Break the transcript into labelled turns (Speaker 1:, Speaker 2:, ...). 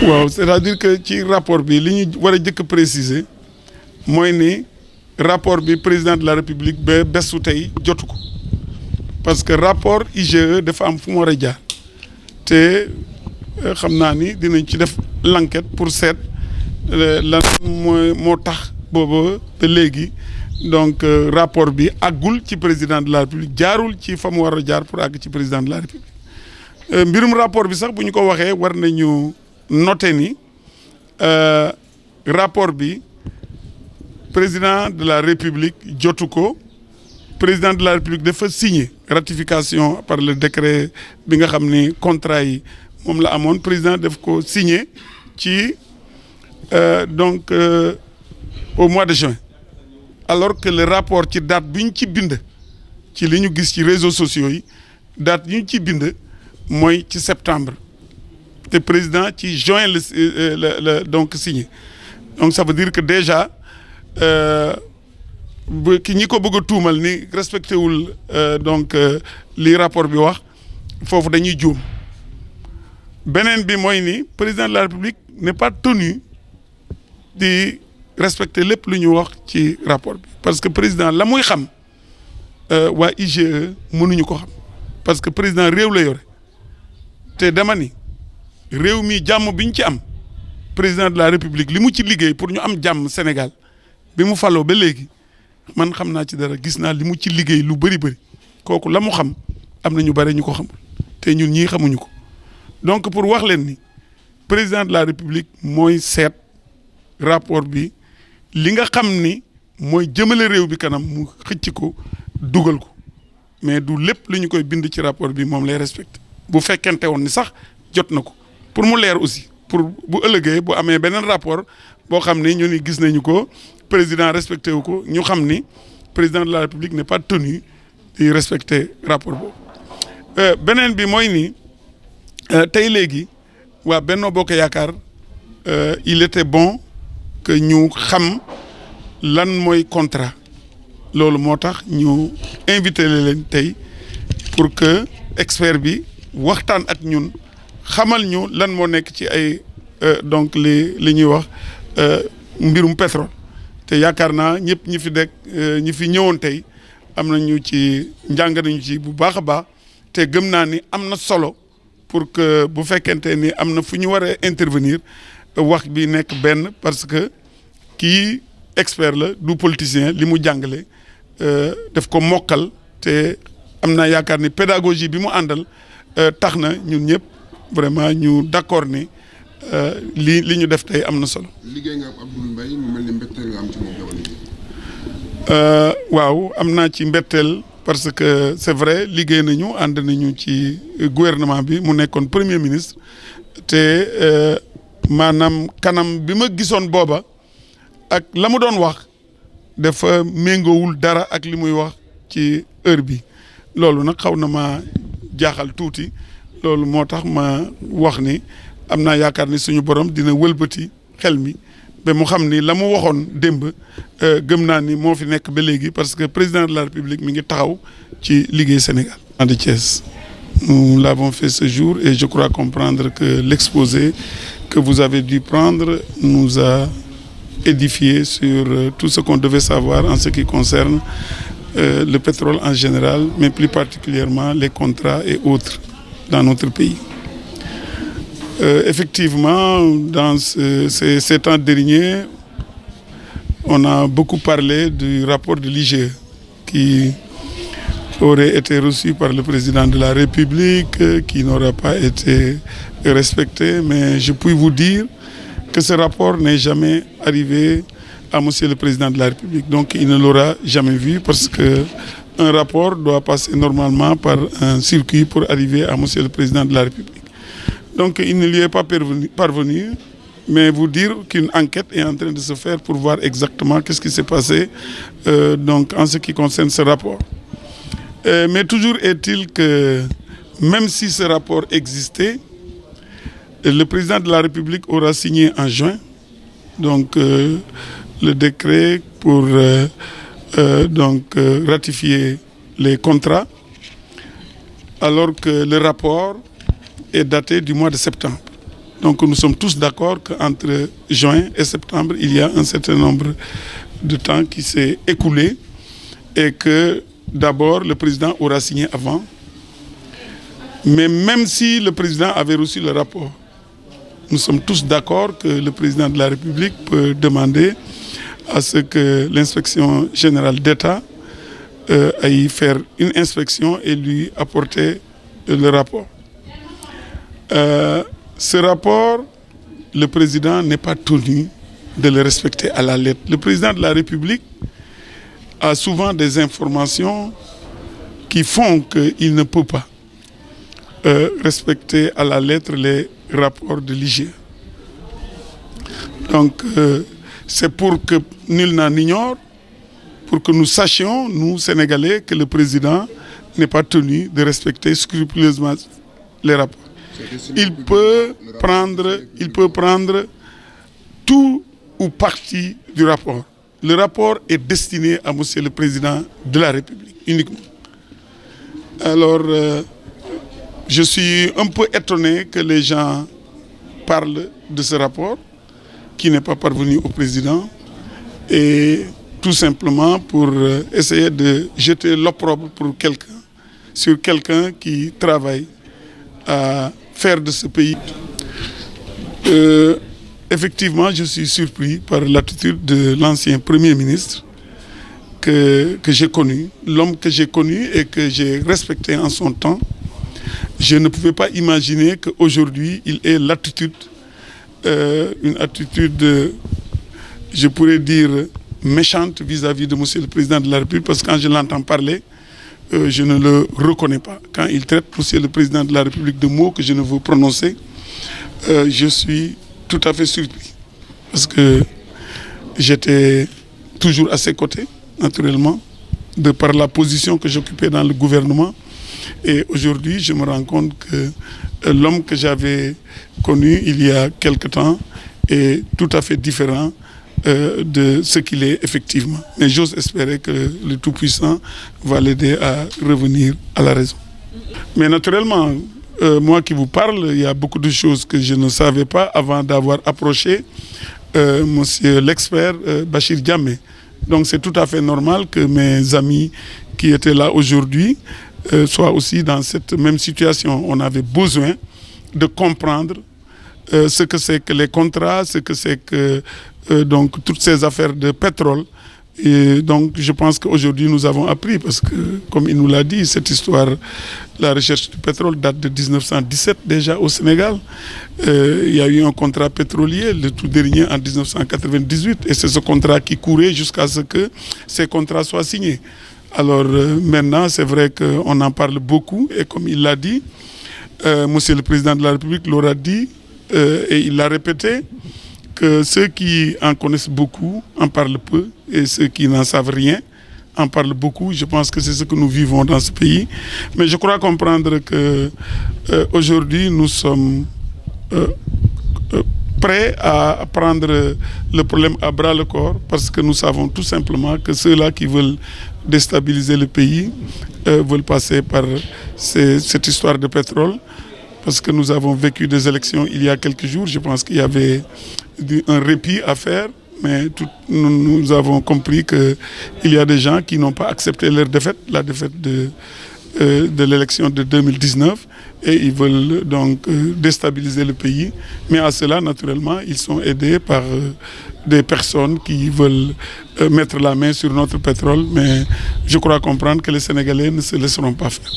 Speaker 1: waaw c'est-à-dire que ci rapport bi li ñu war a jëkk préciser mooy ni rapport bi président de la république ba besu tey jotu ko parce que rapport IGE dafa am fu mu war a jaar te xam naa ni dinañ ci def l'enquête pour seet lan moo tax booba ba léegi donc rapport bi àggul ci président de la république jaarul ci fa mu war a jaar pour àgg ci président de la république mbirum rapport bi sax bu ñu ko waxee war nañu noter ni rapport bi président de la république jotu ko président de la république dafa signer ratification par le décret bi nga xam ni contrat yi moom la amoon président daf ko signer ci donc au mois de juin alors que le rapport ci date bi ñu ci bind ci li ñu gis ci réseaux sociaux yi date yi ñu ci bind mooy ci septembre te président ci juin la donc signé donc ça veut dire que déjà ki ñi ko bëgg a tuumal ni respecté wul donc li rapport bi wax foofu dañuy juum beneen bi mooy ni président de la république n'est pas tenu di respecter lépp lu ñu wax ci rapport bi parce que président la muy xam waa IGE mënuñu ko xam parce que président réew la yore te dama ni réew mi jàmm bi ñu ci am président de la république li mu ci liggéey pour ñu am jàmm Sénégal bi mu faloo ba léegi man xam naa ci dara gis naa li mu ci liggéey lu bëri kooku la mu xam am na ñu bëri ñu ko xamul te ñun ñii xamuñu ko donc pour wax leen ni président de la république mooy seet rapport bi li nga xam ni mooy jëmale réew bi kanam mu xëcc ko dugal ko mais du lépp lu ñu koy bind ci rapport bi moom lay respecté bu fekkente woon ni sax jot na ko pour mu leer aussi pour bu ëllëgee bu amee beneen rapport boo xam ni ñu ni gis nañu ko président respecté wu ko ñu xam ni président de la république n'est pas tenu di respecter rapport boobu beneen bi mooy ni tey léegi waa Benno Bokk Yaakaar il était bon que ñu xam lan mooy contrat loolu moo tax ñu invité leen tey pour que expert bi waxtaan ak ñun xamal ñu lan moo nekk ci ay donc li ñuy wax mbirum pétrole te yaakaar naa ñëpp ñi fi ñëwoon tey am nañu ci njàng nañu ci bu baax a baax te gëm naa ni am na solo pour que bu fekkente ni am na fu ñu war a intervenir wax bi nekk benn parce que kii expert la du politicien li mu jàngale daf ko mokkal te am naa yaakaar ni pédagogie bi mu àndal tax na ñun ñëpp vraiment ñu d'accord ni li ñu def tey am na solo.
Speaker 2: liggéey nga ak Abdoul Mbaye mu mel ni mbetteel nga am ci moom jamono ji.
Speaker 1: waaw am naa ci mbetteel parce que c'est vrai liggéey nañu ànd nañu ci gouvernement bi mu nekkoon premier ministre te maanaam kanam bi ma gisoon booba ak la mu doon wax dafa méngoowul dara ak li muy wax ci heure bi loolu nag xaw na ma jaaxal tuuti loolu moo tax ma wax ni am naa yaakaar ni suñu borom dina wëlbati xel mi ba mu xam ni la mu waxoon démb gëm naa ni moo fi nekk ba léegi parce que président de la république mi ngi taxaw ci liggéey Sénégal. de Thiès nous l'avons fait ce jour et je crois comprendre que l'exposé que vous avez dû prendre nous a édifié sur tout ce qu'on devait savoir en ce qui concerne le pétrole en général, mais plus particulièrement les contrats et autres dans notre pays. Effectivement, dans ces temps derniers, on a beaucoup parlé du rapport de l'IGE qui aurait été reçu par le président de la République, qui n'aura pas été respecté, mais je puis vous dire que ce rapport n'est jamais arrivé à Monsieur le Président de la République. Donc il ne l'aura jamais vu parce que un rapport doit passer normalement par un circuit pour arriver à Monsieur le Président de la République. Donc il ne lui est pas parvenu, mais vous dire qu'une enquête est en train de se faire pour voir exactement qu'est-ce qui s'est passé donc en ce qui concerne ce rapport. Mais toujours est-il que même si ce rapport existait, le président de la République aura signé en juin donc le décret pour ratifier les contrats, alors que le rapport est daté du mois de septembre. Donc nous sommes tous d'accord qu'entre juin et septembre, il y a un certain nombre de temps qui s'est écoulé et que d'abord le président aura signé avant. Mais même si le président avait reçu le rapport, nous sommes tous d'accord que le président de la République peut demander à ce que l'inspection générale d'État aille faire une inspection et lui apporter le rapport. Ce rapport, le président n'est pas tenu de le respecter à la lettre. Le président de la République a souvent des informations qui font qu'il ne peut pas respecter à la lettre les rapports de l'IGE. Donc, c'est pour que nul n'en ignore, pour que nous sachions, nous Sénégalais, que le président n'est pas tenu de respecter scrupuleusement les rapports. Il peut prendre tout ou partie du rapport. Le rapport est destiné à Monsieur le Président de la République, uniquement. Alors, je suis un peu étonné que les gens parlent de ce rapport, qui n'est pas parvenu au président, et tout simplement pour essayer de jeter l'opprobre sur quelqu'un qui travaille à faire de ce pays. Effectivement, je suis surpris par l'attitude de l'ancien Premier ministre que j'ai connu, l'homme que j'ai connu et que j'ai respecté en son temps. Je ne pouvais pas imaginer qu'aujourd'hui, il ait l'attitude, une attitude, je pourrais dire, méchante vis-à-vis de Monsieur le Président de la République, parce que quand je l'entends parler, je ne le reconnais pas. Quand il traite Monsieur le Président de la République de mots que je ne veux prononcer, je suis tout à fait surpris. Parce que j'étais toujours à ses côtés, naturellement, de par la position que j'occupais dans le gouvernement. Et aujourd'hui, je me rends compte que l'homme que j'avais connu il y a quelque temps est tout à fait différent de ce qu'il est effectivement. Mais j'ose espérer que le Tout-Puissant va l'aider à revenir à la raison. Mais naturellement, moi qui vous parle, il y a beaucoup de choses que je ne savais pas avant d'avoir approché monsieur l'expert Bachir Diamé. Donc c'est tout à fait normal que mes amis qui étaient là aujourd'hui soient aussi dans cette même situation. On avait besoin de comprendre ce que c'est que les contrats, ce que c'est que donc toutes ces affaires de pétrole. Et donc je pense qu'aujourd'hui nous avons appris, parce que comme il nous l'a dit, cette histoire, la recherche du pétrole date de 1917 déjà au Sénégal. Il y a eu un contrat pétrolier, le tout dernier en 1998, et c'est ce contrat qui courait jusqu'à ce que ces contrats soient signés. Alors maintenant, c'est vrai qu'on en parle beaucoup, et comme il l'a dit, Monsieur le Président de la République l'aura dit, et il l'a répété, que ceux qui en connaissent beaucoup en parlent peu, et ceux qui n'en savent rien en parlent beaucoup. Je pense que c'est ce que nous vivons dans ce pays. Mais je crois comprendre que aujourd'hui nous sommes prêts à prendre le problème à bras le corps, parce que nous savons tout simplement que ceux-là qui veulent déstabiliser le pays veulent passer par cette histoire de pétrole. Parce que nous avons vécu des élections il y a quelques jours. Je pense qu'il y avait un répit à faire, mais nous avons compris qu'il y a des gens qui n'ont pas accepté leur défaite, la défaite de l'élection de 2019, et ils veulent donc déstabiliser le pays. Mais à cela, naturellement, ils sont aidés par des personnes qui veulent mettre la main sur notre pétrole. Mais je crois comprendre que les Sénégalais ne se laisseront pas faire.